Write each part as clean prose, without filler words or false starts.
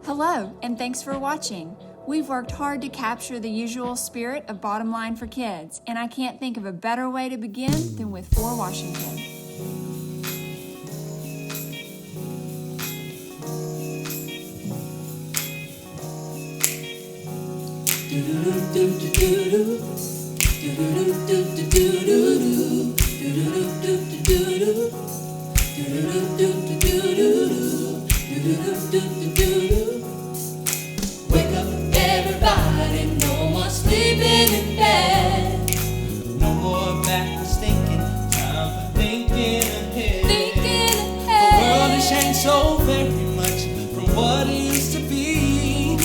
Hello, and thanks for watching. We've worked hard to capture the usual spirit of Bottom Line for Kids, and I can't think of a better way to begin than with For Washington. Wake up everybody, no more sleeping in bed. No more backwards thinking, time for thinking ahead. Thinking The world ahead. has changed so very much from what it used to be.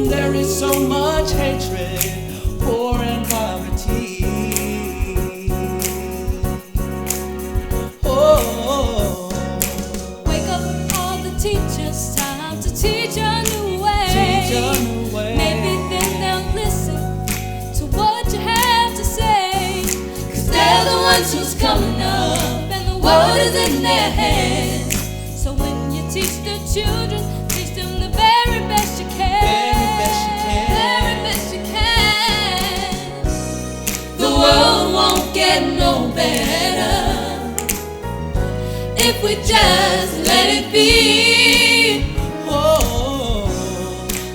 There is so much hatred, war and poverty. Oh, Wake up all the teachers, time to teach a new way. teach a new way. Maybe then they'll listen to what you have to say. 'Cause they're the ones who's coming up, and the world is in their hands. So when you teach the children, teach them the very best you can. Very best you can. Very best you can. The world won't get no better if we just let it be. Oh,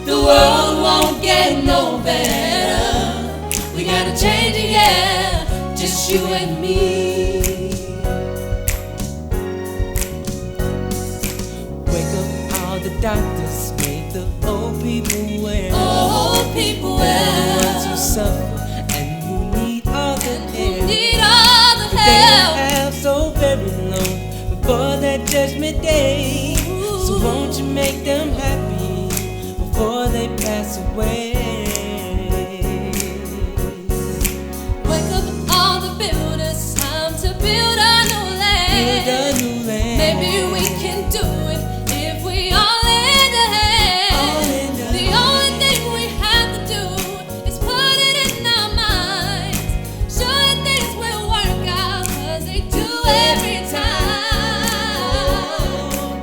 The world won't get no better. We gotta change it, yeah, just you and me. wake up all the doctors, make the old people well. Oh, people, They're the ones well, who suffer and who need all the who help. need all the They don't help. have so very long before that judgment day. So won't you make them happy before they pass away? Wake up all the builders, time to build a new land. Build a new land. Maybe we can do it if we all lend a hand. All lend a The only thing we have to do is put it in our minds. Sure that things will work out, 'cause they do every time.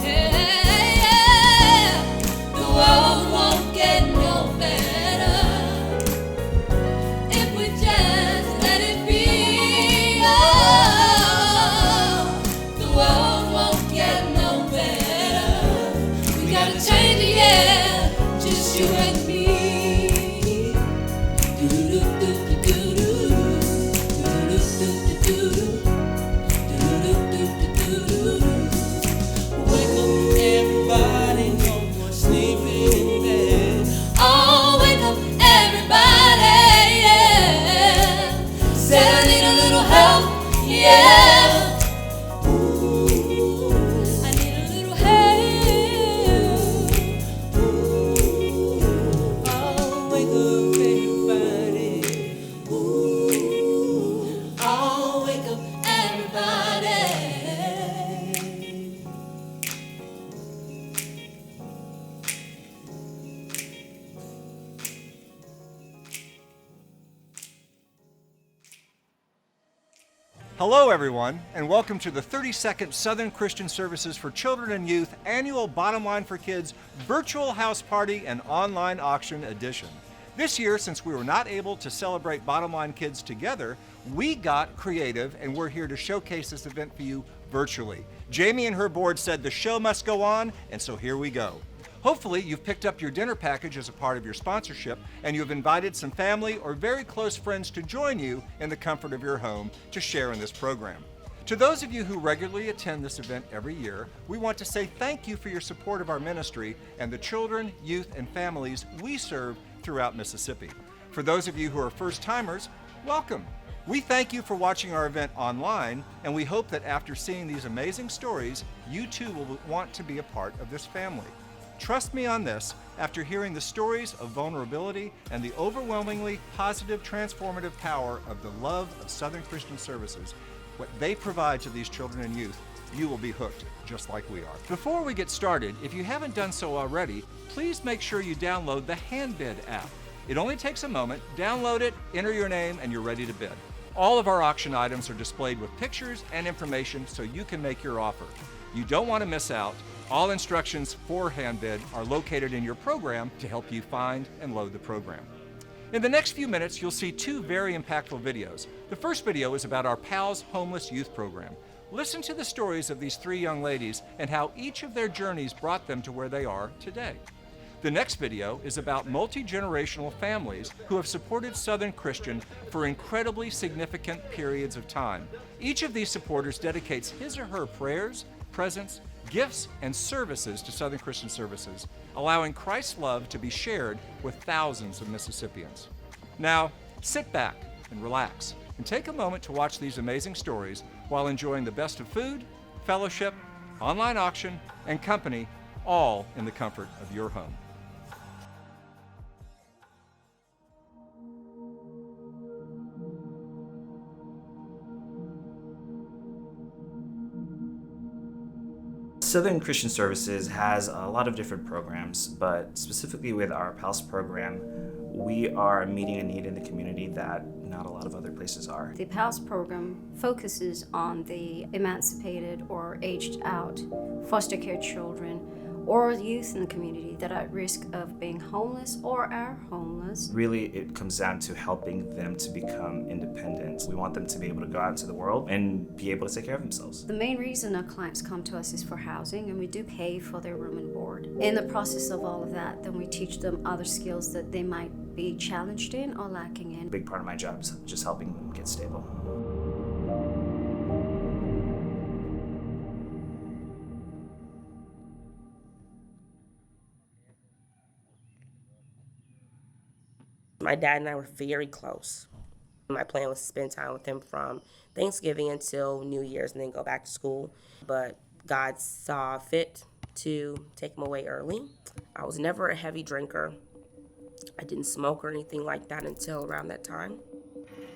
Yeah, yeah. The world won't get no better if we just let it be. Oh, the world won't get no better. We gotta change it, yeah, just you and me. Wake up everybody, no more sleeping in bed. Oh, wake up everybody, yeah. Said I need a little help, yeah. I need a little help. Oh, wake up everybody. Oh, wake up everybody. Hello, everyone, and welcome to the 32nd Southern Christian Services for Children and Youth Annual Bottom Line for Kids Virtual House Party and Online Auction Edition. This year, since we were not able to celebrate Bottom Line Kids together, we got creative and we're here to showcase this event for you virtually. Jamie and her board said the show must go on, and so here we go. Hopefully, you've picked up your dinner package as a part of your sponsorship, and you've invited some family or very close friends to join you in the comfort of your home to share in this program. To those of you who regularly attend this event every year, we want to say thank you for your support of our ministry and the children, youth, and families we serve throughout Mississippi. For those of you who are first-timers, welcome. We thank you for watching our event online, and we hope that after seeing these amazing stories, you too will want to be a part of this family. Trust me on this, after hearing the stories of vulnerability and the overwhelmingly positive, transformative power of the love of Southern Christian Services, what they provide to these children and youth, you will be hooked, just like we are. Before we get started, if you haven't done so already, please make sure you download the HandBid app. It only takes a moment, download it, enter your name, and you're ready to bid. All of our auction items are displayed with pictures and information so you can make your offer. You don't want to miss out. All instructions for Handbid are located in your program to help you find and load the program. In the next few minutes, you'll see two very impactful videos. The first video is about our PALS Homeless Youth Program. Listen to the stories of these three young ladies and how each of their journeys brought them to where they are today. The next video is about multi-generational families who have supported Southern Christian for incredibly significant periods of time. Each of these supporters dedicates his or her prayers, presence, gifts, and services to Southern Christian Services, allowing Christ's love to be shared with thousands of Mississippians. Now, sit back and relax and take a moment to watch these amazing stories while enjoying the best of food, fellowship, online auction, and company, all in the comfort of your home. Southern Christian Services has a lot of different programs, but specifically with our PALS program, we are meeting a need in the community that not a lot of other places are. The PALS program focuses on the emancipated or aged out foster care children or youth in the community that are at risk of being homeless or are homeless. Really, it comes down to helping them to become independent. We want them to be able to go out into the world and be able to take care of themselves. The main reason our clients come to us is for housing, and we do pay for their room and board. In the process of all of that, then we teach them other skills that they might be challenged in or lacking in. A big part of my job is just helping them get stable. My dad and I were very close. My plan was to spend time with him from Thanksgiving until New Year's and then go back to school. But God saw fit to take him away early. I was never a heavy drinker. I didn't smoke or anything like that until around that time.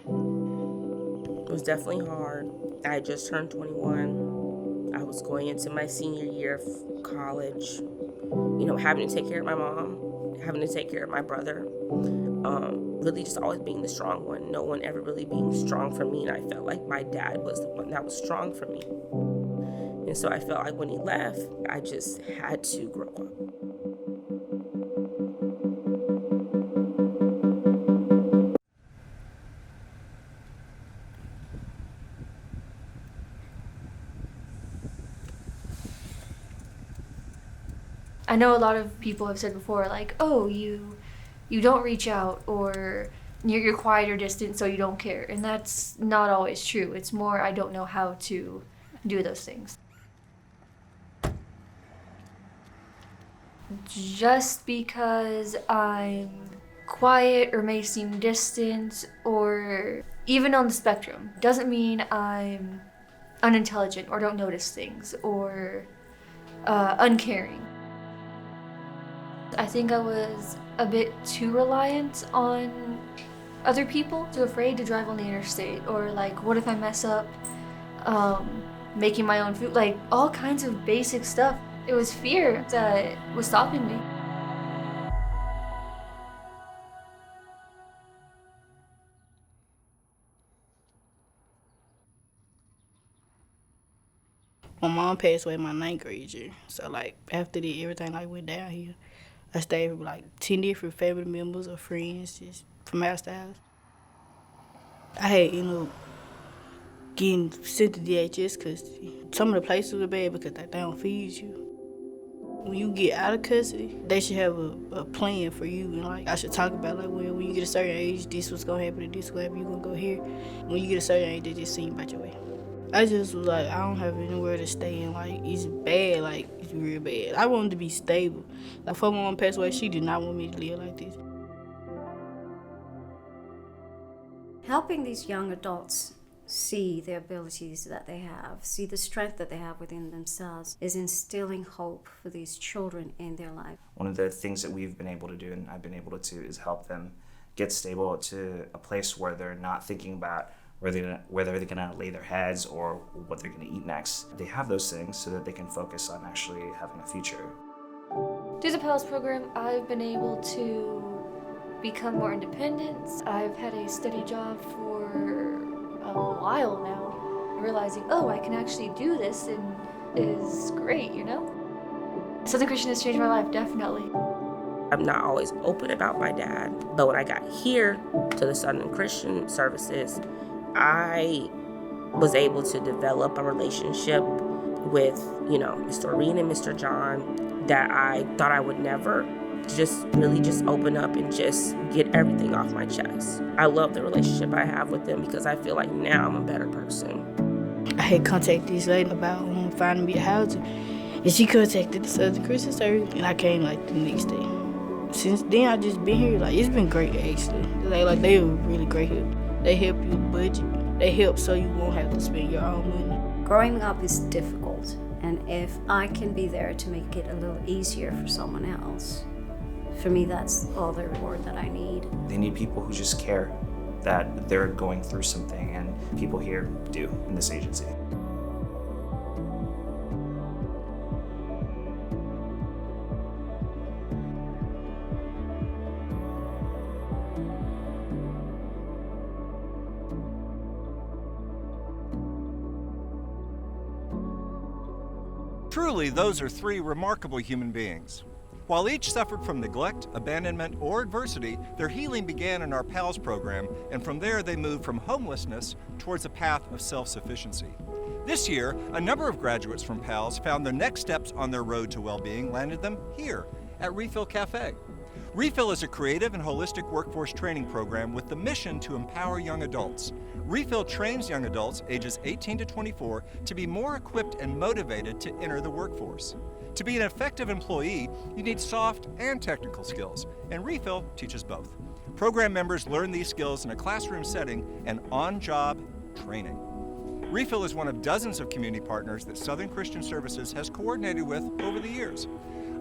It was definitely hard. I had just turned 21. I was going into my senior year of college, having to take care of my mom, having to take care of my brother. Really just always being the strong one. No one ever really being strong for me, and I felt like my dad was the one that was strong for me. And so I felt like when he left, I just had to grow up. I know a lot of people have said before, like, oh, you don't reach out, or you're quiet or distant, so you don't care. And that's not always true. It's more I don't know how to do those things. Just because I'm quiet or may seem distant or even on the spectrum doesn't mean I'm unintelligent or don't notice things or uncaring. I think I was a bit too reliant on other people, too afraid to drive on the interstate, or like, what if I mess up making my own food, like all kinds of basic stuff. It was fear that was stopping me. My mom passed away in my 9th grade year, so like after that, everything like went down here. I stayed with like 10 different family members or friends just from outside. I had getting sent to DHS because some of the places were bad because they don't feed you. When you get out of custody, they should have a plan for you. And like I should talk about like, well, when you get a certain age, this was gonna happen and this was gonna happen, you're gonna go here. When you get a certain age, they just send you about your way. I just was like, I don't have anywhere to stay, and like it's bad, like it's real bad. I wanted to be stable. Like before my mom passed away, she did not want me to live like this. Helping these young adults see the abilities that they have, see the strength that they have within themselves, is instilling hope for these children in their life. One of the things that we've been able to do, and I've been able to do, is help them get stable to a place where they're not thinking about whether they're gonna lay their heads or what they're gonna eat next. They have those things so that they can focus on actually having a future. Through the PALS program, I've been able to become more independent. I've had a steady job for a while now, realizing, oh, I can actually do this, and is great, Southern Christian has changed my life, definitely. I'm not always open about my dad, but when I got here to the Southern Christian services, I was able to develop a relationship with, Mr. Reed and Mr. John that I thought I would never. Just open up and just get everything off my chest. I love the relationship I have with them because I feel like now I'm a better person. I had contacted this lady about finding me a housing, and she contacted the Southern Christian Service, and I came the next day. Since then, I just been here. It's been great actually. They were really great help. They help you budget. They help so you won't have to spend your own money. Growing up is difficult, and if I can be there to make it a little easier for someone else, for me, that's all the reward that I need. They need people who just care that they're going through something, and people here do in this agency. Truly, those are three remarkable human beings. While each suffered from neglect, abandonment, or adversity, their healing began in our PALS program, and from there they moved from homelessness towards a path of self-sufficiency. This year, a number of graduates from PALS found their next steps on their road to well-being landed them here at Refill Cafe. Refill is a creative and holistic workforce training program with the mission to empower young adults. Refill trains young adults ages 18 to 24 to be more equipped and motivated to enter the workforce. To be an effective employee, you need soft and technical skills, and Refill teaches both. Program members learn these skills in a classroom setting and on-job training. Refill is one of dozens of community partners that Southern Christian Services has coordinated with over the years.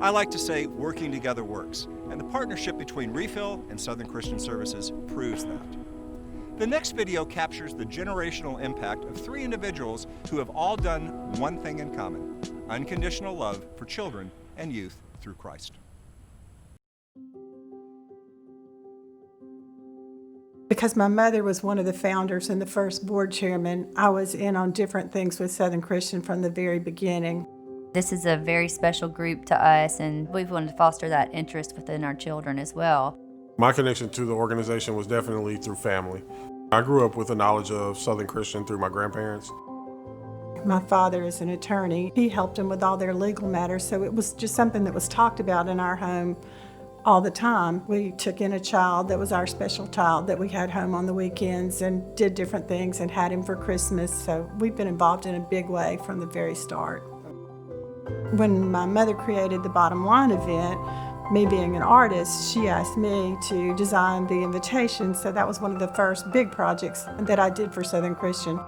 I like to say working together works, and the partnership between Refill and Southern Christian Services proves that. The next video captures the generational impact of three individuals who have all done one thing in common: unconditional love for children and youth through Christ. Because my mother was one of the founders and the first board chairman, I was in on different things with Southern Christian from the very beginning. This is a very special group to us, and we've wanted to foster that interest within our children as well. My connection to the organization was definitely through family. I grew up with a knowledge of Southern Christian through my grandparents. My father is an attorney. He helped them with all their legal matters, so it was just something that was talked about in our home all the time. We took in a child that was our special child that we had home on the weekends and did different things and had him for Christmas, so we've been involved in a big way from the very start. When my mother created the Bottom Line event, me being an artist, she asked me to design the invitation, so that was one of the first big projects that I did for Southern Christian.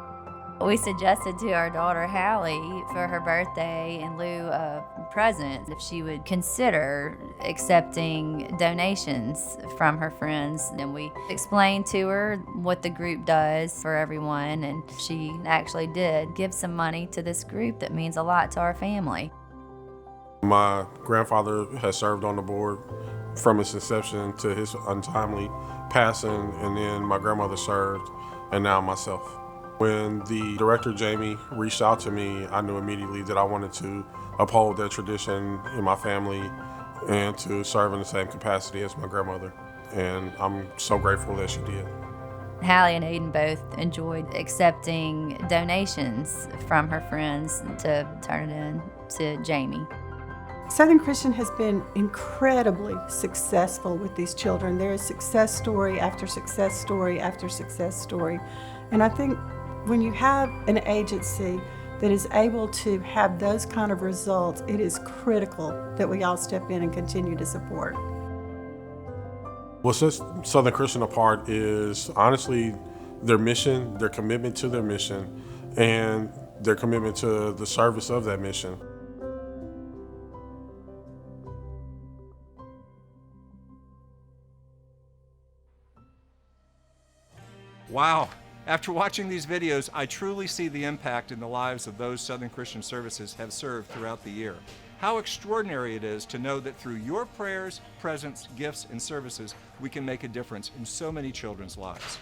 We suggested to our daughter Hallie for her birthday, in lieu of presents, if she would consider accepting donations from her friends. And we explained to her what the group does for everyone, and she actually did give some money to this group that means a lot to our family. My grandfather has served on the board from its inception to his untimely passing, and then my grandmother served, and now myself. When the director, Jamie, reached out to me, I knew immediately that I wanted to uphold that tradition in my family and to serve in the same capacity as my grandmother. And I'm so grateful that she did. Hallie and Aiden both enjoyed accepting donations from her friends to turn it in to Jamie. Southern Christian has been incredibly successful with these children. There is success story after success story after success story. And I think when you have an agency that is able to have those kind of results, it is critical that we all step in and continue to support. What sets Southern Christian apart is honestly their mission, their commitment to their mission, and their commitment to the service of that mission. Wow. After watching these videos, I truly see the impact in the lives of those Southern Christian Services have served throughout the year. How extraordinary it is to know that through your prayers, presence, gifts, and services, we can make a difference in so many children's lives.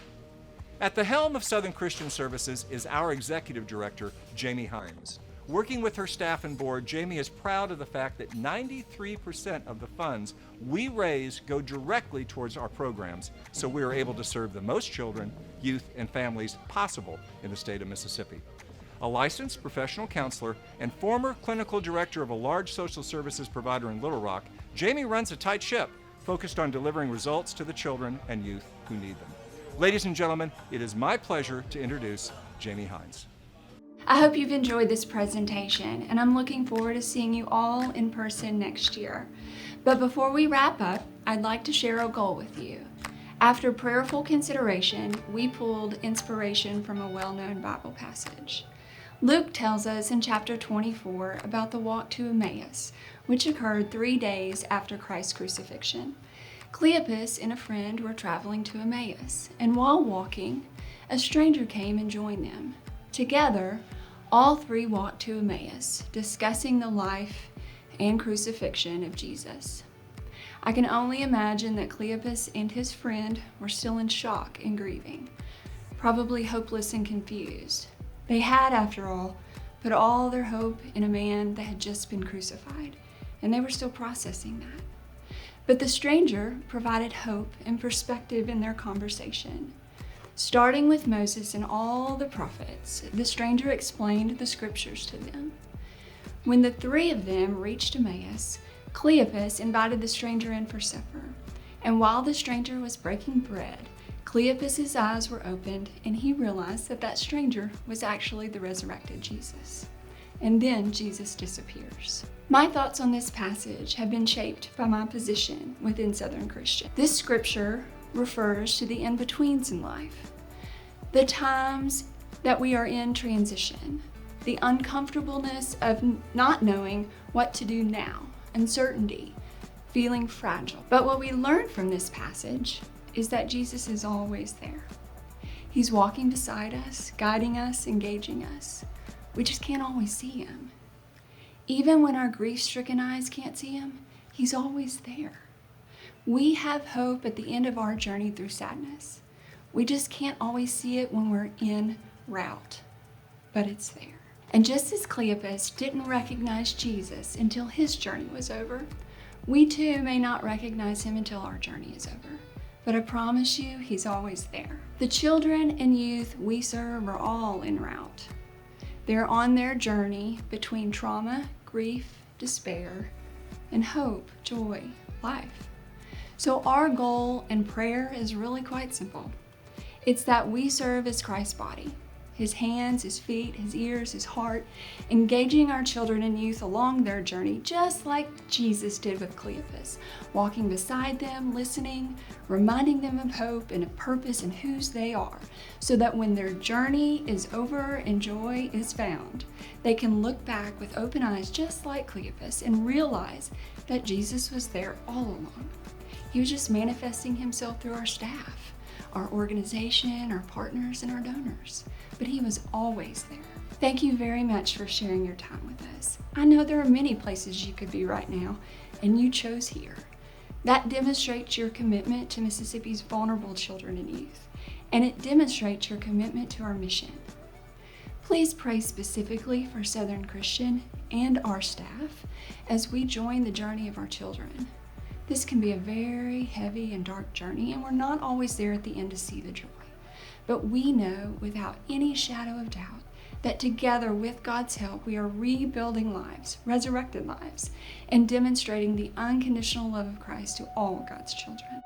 At the helm of Southern Christian Services is our Executive Director, Jamie Himes. Working with her staff and board, Jamie is proud of the fact that 93% of the funds we raise go directly towards our programs, so we are able to serve the most children, youth, and families possible in the state of Mississippi. A licensed professional counselor and former clinical director of a large social services provider in Little Rock, Jamie runs a tight ship focused on delivering results to the children and youth who need them. Ladies and gentlemen, it is my pleasure to introduce Jamie Hines. I hope you've enjoyed this presentation, and I'm looking forward to seeing you all in person next year. But before we wrap up, I'd like to share a goal with you. After prayerful consideration, we pulled inspiration from a well-known Bible passage. Luke tells us in chapter 24 about the walk to Emmaus, which occurred 3 days after Christ's crucifixion. Cleopas and a friend were traveling to Emmaus, and while walking, a stranger came and joined them. Together, all three walked to Emmaus, discussing the life and crucifixion of Jesus. I can only imagine that Cleopas and his friend were still in shock and grieving, probably hopeless and confused. They had, after all, put all their hope in a man that had just been crucified, and they were still processing that. But the stranger provided hope and perspective in their conversation. Starting with Moses and all the prophets, the stranger explained the scriptures to them. When the three of them reached Emmaus, Cleopas invited the stranger in for supper. And while the stranger was breaking bread, Cleopas's eyes were opened and he realized that that stranger was actually the resurrected Jesus. And then Jesus disappears. My thoughts on this passage have been shaped by my position within Southern Christian. This scripture refers to the in-betweens in life, the times that we are in transition, the uncomfortableness of not knowing what to do now, uncertainty, feeling fragile. But what we learn from this passage is that Jesus is always there. He's walking beside us, guiding us, engaging us. We just can't always see him. Even when our grief-stricken eyes can't see him, he's always there. We have hope at the end of our journey through sadness. We just can't always see it when we're en route, but it's there. And just as Cleopas didn't recognize Jesus until his journey was over, we too may not recognize him until our journey is over. But I promise you, he's always there. The children and youth we serve are all en route. They're on their journey between trauma, grief, despair, and hope, joy, life. So our goal in prayer is really quite simple. It's that we serve as Christ's body, his hands, his feet, his ears, his heart, engaging our children and youth along their journey, just like Jesus did with Cleopas, walking beside them, listening, reminding them of hope and of purpose and whose they are, so that when their journey is over and joy is found, they can look back with open eyes just like Cleopas and realize that Jesus was there all along. He was just manifesting himself through our staff, our organization, our partners, and our donors. But he was always there. Thank you very much for sharing your time with us. I know there are many places you could be right now, and you chose here. That demonstrates your commitment to Mississippi's vulnerable children and youth, and it demonstrates your commitment to our mission. Please pray specifically for Southern Christian and our staff as we join the journey of our children. This can be a very heavy and dark journey, and we're not always there at the end to see the joy. But we know without any shadow of doubt that together with God's help, we are rebuilding lives, resurrected lives, and demonstrating the unconditional love of Christ to all God's children.